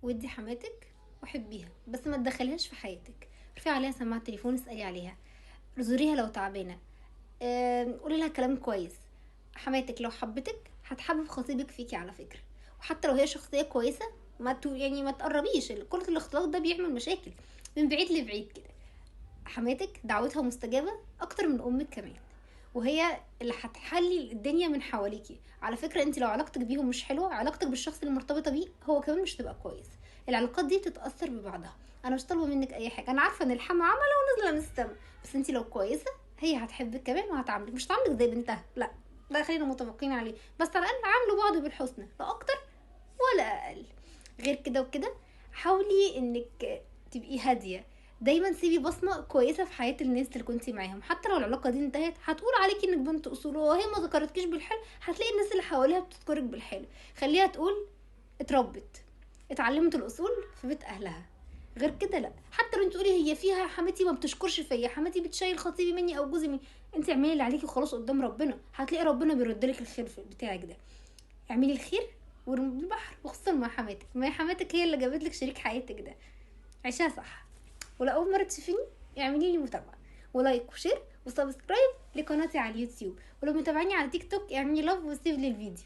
ودي حماتك وحبيها، بس ما تدخليهاش في حياتك. ارفعي عليها سماعه التليفون، اسالي عليها، زوريها لو تعبانه، قولي لها كلام كويس. حماتك لو حبتك هتحبب خطيبك فيكي على فكره. وحتى لو هي شخصيه كويسه، يعني ما تقربيش، كل الاختلاط ده بيعمل مشاكل من بعيد لبعيد كده. حماتك دعوتها مستجابة اكتر من امك كمان، وهي اللي هتحلي الدنيا من حواليكي. على فكرة انت لو علاقتك بيهم مش حلوة، علاقتك بالشخص اللي مرتبطة بيه هو كمان مش تبقى كويس. العلاقات دي بتتأثر ببعضها. انا مش طالبة منك اي حاجة، انا عارفة ان الحما عملة ونازلة من السما، بس انت لو كويسة هي هتحبك كمان وهتعاملك، مش هتعاملك زي بنتها، لا، ده خلينا متفقين عليه. بس على الاقل عاملوا بعض بالحسنى، لا اكتر ولا اقل. غير كده وكده، حاولي انك تبقي هاديه. دايما سيبي بصمه كويسه في حياه الناس اللي كنتي معاهم، حتى لو العلاقه دي انتهت هتقول عليكي انك بنت اصول، وهي ما ذكرتكيش بالحلو هتلاقي الناس اللي حواليها بتذكرك بالحلو. خليها تقول اتربت، اتعلمت الاصول في بيت اهلها. غير كده لا. حتى لو انت تقولي هي فيها حماتي ما بتشكرش فيا، حماتي بتشيل خطيبي مني او جوزي مني، انت اعملي اللي عليكي وخلاص قدام ربنا، هتلاقي ربنا بيردلك الخير بتاعك ده. اعملي الخير ورمي البحر، وخصوصا مع حماتك، ما هي حماتك هي اللي جابت لك شريك حياتك ده. عيشها صح. ولو اول مره تشوفيني اعملي لي متابعه ولايك وشير وسبسكرايب لقناتي على اليوتيوب، ولو متابعيني على تيك توك اعملي لاف وسيف للفيديو.